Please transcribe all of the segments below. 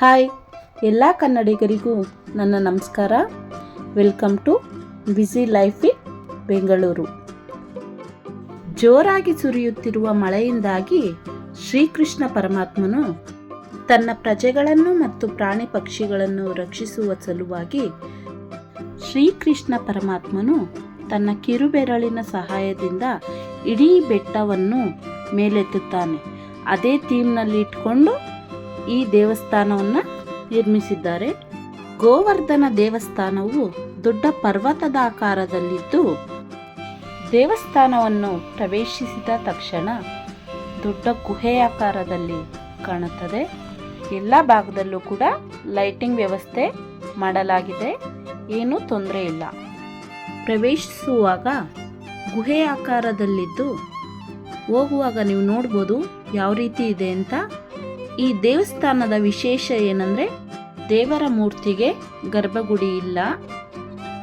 Hi ಎಲ್ಲ ಕನ್ನಡಿಗರಿಗೂ ನನ್ನ ನಮಸ್ಕಾರ. Welcome to busy life in Bengaluru. ಜೋರಾಗಿ ಸುರಿಯುತ್ತಿರುವ ಮಳೆಯಿಂದಾಗಿ ಶ್ರೀಕೃಷ್ಣ ಪರಮಾತ್ಮನು ತನ್ನ ಪ್ರಜೆಗಳನ್ನು ಮತ್ತು ಪ್ರಾಣಿ ಪಕ್ಷಿಗಳನ್ನು ರಕ್ಷಿಸುವ ಸಲುವಾಗಿ ಶ್ರೀಕೃಷ್ಣ ಪರಮಾತ್ಮನು ತನ್ನ ಕಿರುಬೆರಳಿನ ಸಹಾಯದಿಂದ ಇಡೀ ಬೆಟ್ಟವನ್ನು ಮೇಲೆತ್ತುತ್ತಾನೆ. ಅದೇ ಥೀಮ್ನಲ್ಲಿ ಇಟ್ಕೊಂಡು ಈ ದೇವಸ್ಥಾನವನ್ನು ನಿರ್ಮಿಸಿದ್ದಾರೆ. ಗೋವರ್ಧನ ದೇವಸ್ಥಾನವು ದೊಡ್ಡ ಪರ್ವತದ ಆಕಾರದಲ್ಲಿದ್ದು, ದೇವಸ್ಥಾನವನ್ನು ಪ್ರವೇಶಿಸಿದ ತಕ್ಷಣ ದೊಡ್ಡ ಗುಹೆಯಾಕಾರದಲ್ಲಿ ಕಾಣುತ್ತದೆ. ಎಲ್ಲ ಭಾಗದಲ್ಲೂ ಕೂಡ ಲೈಟಿಂಗ್ ವ್ಯವಸ್ಥೆ ಮಾಡಲಾಗಿದೆ, ಏನೂ ತೊಂದರೆ ಇಲ್ಲ. ಪ್ರವೇಶಿಸುವಾಗ ಗುಹೆ ಆಕಾರದಲ್ಲಿದ್ದು ಹೋಗುವಾಗ ನೀವು ನೋಡ್ಬೋದು ಯಾವ ರೀತಿ ಇದೆ ಅಂತ. ಈ ದೇವಸ್ಥಾನದ ವಿಶೇಷ ಏನಂದರೆ, ದೇವರ ಮೂರ್ತಿಗೆ ಗರ್ಭಗುಡಿ ಇಲ್ಲ.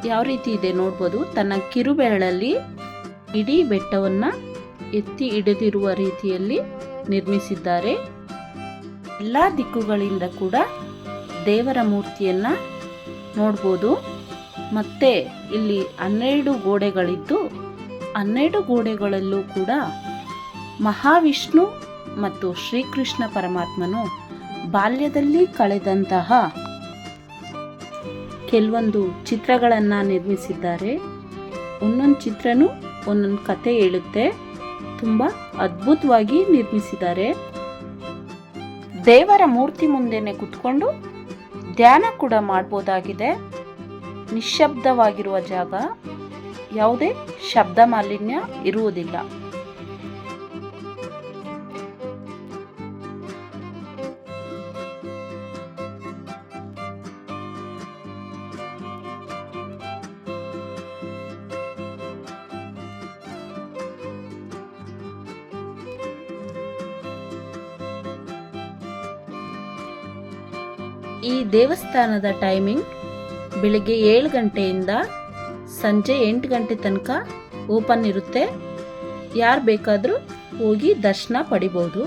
ಯಾವ ರೀತಿ ಇದೆ ನೋಡ್ಬೋದು. ತನ್ನ ಕಿರುಬೆರಳಲ್ಲಿ ಇಡೀ ಬೆಟ್ಟವನ್ನು ಎತ್ತಿ ಹಿಡಿದಿರುವ ರೀತಿಯಲ್ಲಿ ನಿರ್ಮಿಸಿದ್ದಾರೆ. ಎಲ್ಲ ದಿಕ್ಕುಗಳಿಂದ ಕೂಡ ದೇವರ ಮೂರ್ತಿಯನ್ನು ನೋಡ್ಬೋದು. ಮತ್ತು ಇಲ್ಲಿ 12 ಗೋಡೆಗಳಿದ್ದು, 12 ಗೋಡೆಗಳಲ್ಲೂ ಕೂಡ ಮಹಾವಿಷ್ಣು ಮತ್ತು ಶ್ರೀಕೃಷ್ಣ ಪರಮಾತ್ಮನು ಬಾಲ್ಯದಲ್ಲಿ ಕಳೆದಂತಹ ಕೆಲವೊಂದು ಚಿತ್ರಗಳನ್ನು ನಿರ್ಮಿಸಿದ್ದಾರೆ. ಒಂದೊಂದು ಚಿತ್ರನೂ ಒಂದೊಂದು ಕತೆ ಹೇಳುತ್ತೆ. ತುಂಬ ಅದ್ಭುತವಾಗಿ ನಿರ್ಮಿಸಿದ್ದಾರೆ. ದೇವರ ಮೂರ್ತಿ ಮುಂದೆನೆ ಕುತ್ಕೊಂಡು ಧ್ಯಾನ ಕೂಡ ಮಾಡ್ಬೋದಾಗಿದೆ. ನಿಶ್ಶಬ್ದವಾಗಿರುವ ಜಾಗ, ಯಾವುದೇ ಶಬ್ದ ಮಾಲಿನ್ಯ ಇರುವುದಿಲ್ಲ. ಈ ದೇವಸ್ಥಾನದ ಟೈಮಿಂಗ್ ಬೆಳಿಗ್ಗೆ 7 ಗಂಟೆಯಿಂದ ಸಂಜೆ 8 ಗಂಟೆ ತನಕ ಓಪನ್ ಇರುತ್ತೆ. ಯಾರು ಬೇಕಾದರೂ ಹೋಗಿ ದರ್ಶನ ಪಡಿಬೋದು.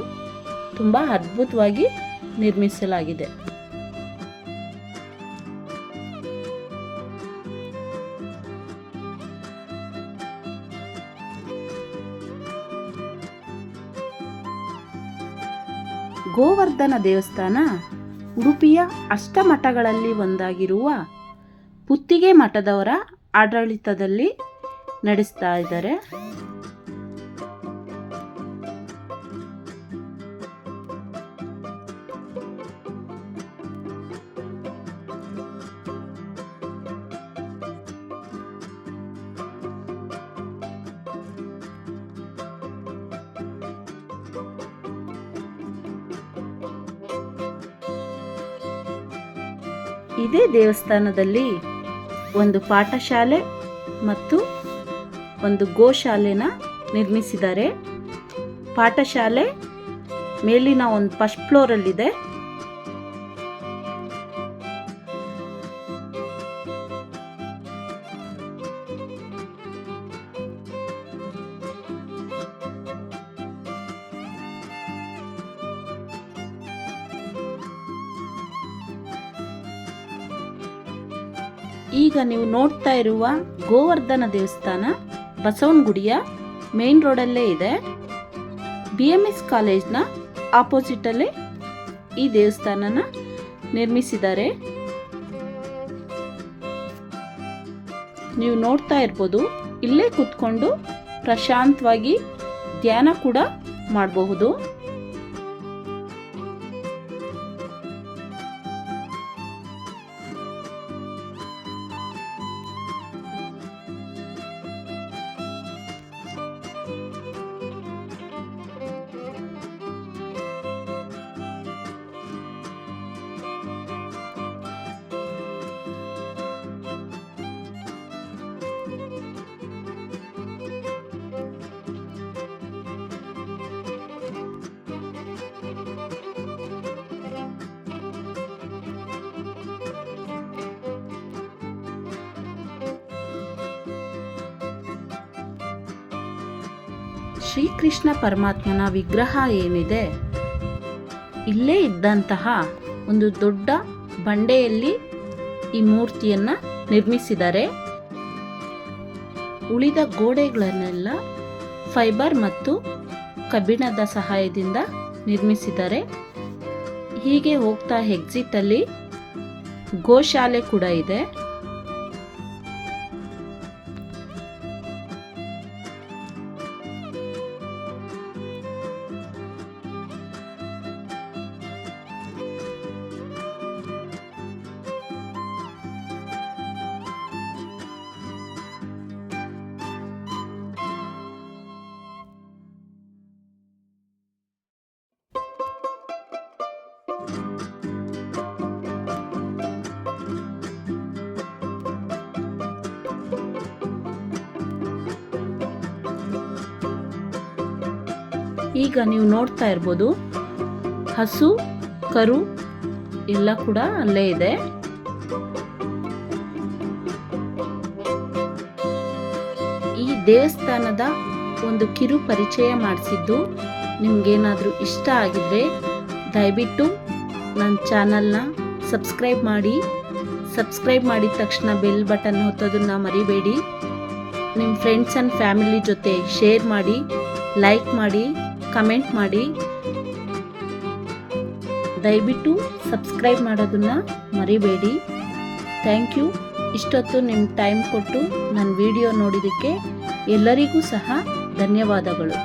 ತುಂಬ ಅದ್ಭುತವಾಗಿ ನಿರ್ಮಿಸಲಾಗಿದೆ. ಗೋವರ್ಧನ ದೇವಸ್ಥಾನ ಉಡುಪಿಯ ಅಷ್ಟಮಠಗಳಲ್ಲಿ ಒಂದಾಗಿರುವ ಪುತ್ತಿಗೆ ಮಠದವರ ಆಡಳಿತದಲ್ಲಿ ನಡೆಸ್ತಾ ಇದ್ದಾರೆ. ಇದೇ ದೇವಸ್ಥಾನದಲ್ಲಿ ಒಂದು ಪಾಠಶಾಲೆ ಮತ್ತು ಒಂದು ಗೋಶಾಲೆನ ನಿರ್ಮಿಸಿದ್ದಾರೆ. ಪಾಠಶಾಲೆ ಮೇಲಿನ ಒಂದು ಫಸ್ಟ್ ಫ್ಲೋರಲ್ಲಿದೆ. ಈಗ ನೀವು ನೋಡ್ತಾ ಇರುವ ಗೋವರ್ಧನ ದೇವಸ್ಥಾನ ಬಸವನಗುಡಿಯ ಮೇನ್ ರೋಡಲ್ಲೇ ಇದೆ. BMS ಕಾಲೇಜ್ನ ಆಪೋಸಿಟಲ್ಲೇ ಈ ದೇವಸ್ಥಾನನ ನಿರ್ಮಿಸಿದ್ದಾರೆ. ನೀವು ನೋಡ್ತಾ ಇರ್ಬೋದು, ಇಲ್ಲೇ ಕೂತ್ಕೊಂಡು ಪ್ರಶಾಂತವಾಗಿ ಧ್ಯಾನ ಕೂಡ ಮಾಡಬಹುದು. ಶ್ರೀಕೃಷ್ಣ ಪರಮಾತ್ಮನ ವಿಗ್ರಹ ಏನಿದೆ, ಇಲ್ಲೇ ಇದ್ದಂತಹ ಒಂದು ದೊಡ್ಡ ಬಂಡೆಯಲ್ಲಿ ಈ ಮೂರ್ತಿಯನ್ನು ನಿರ್ಮಿಸಿದ್ದಾರೆ. ಉಳಿದ ಗೋಡೆಗಳನ್ನೆಲ್ಲ ಫೈಬರ್ ಮತ್ತು ಕಬ್ಬಿಣದ ಸಹಾಯದಿಂದ ನಿರ್ಮಿಸಿದ್ದಾರೆ. ಹೀಗೆ ಹೋಗ್ತಾ ಎಕ್ಸಿಟಲ್ಲಿ ಗೋಶಾಲೆ ಕೂಡ ಇದೆ. ಈಗ ನೀವು ನೋಡ್ತಾ ಇರ್ಬೋದು, ಹಸು ಕರು ಎಲ್ಲ ಕೂಡ ಅಲ್ಲೇ ಇದೆ. ಈ ದೇವಸ್ಥಾನದ ಒಂದು ಕಿರು ಪರಿಚಯ ಮಾಡಿಸಿದ್ದು ನಿಮ್ಗೇನಾದರೂ ಇಷ್ಟ ಆಗಿದ್ರೆ ದಯವಿಟ್ಟು ನನ್ನ ಚಾನಲ್ನ ಸಬ್ಸ್ಕ್ರೈಬ್ ಮಾಡಿ. ಸಬ್ಸ್ಕ್ರೈಬ್ ಮಾಡಿದ ತಕ್ಷಣ ಬೆಲ್ ಬಟನ್ ಒತ್ತೋದನ್ನು ಮರಿಬೇಡಿ. ನಿಮ್ಮ ಫ್ರೆಂಡ್ಸ್ ಆ್ಯಂಡ್ ಫ್ಯಾಮಿಲಿ ಜೊತೆ ಶೇರ್ ಮಾಡಿ, ಲೈಕ್ ಮಾಡಿ, ಕಮೆಂಟ್ ಮಾಡಿ. ದಯವಿಟ್ಟು ಸಬ್ಸ್ಕ್ರೈಬ್ ಮಾಡೋದನ್ನು ಮರಿಬೇಡಿ. Thank you. ಇಷ್ಟೊತ್ತು ನಿಮ್ಮ ಟೈಮ್ ಕೊಟ್ಟು ನನ್ನ ವಿಡಿಯೋ ನೋಡಿದ್ದಕ್ಕೆ ಎಲ್ಲರಿಗೂ ಸಹ ಧನ್ಯವಾದಗಳು.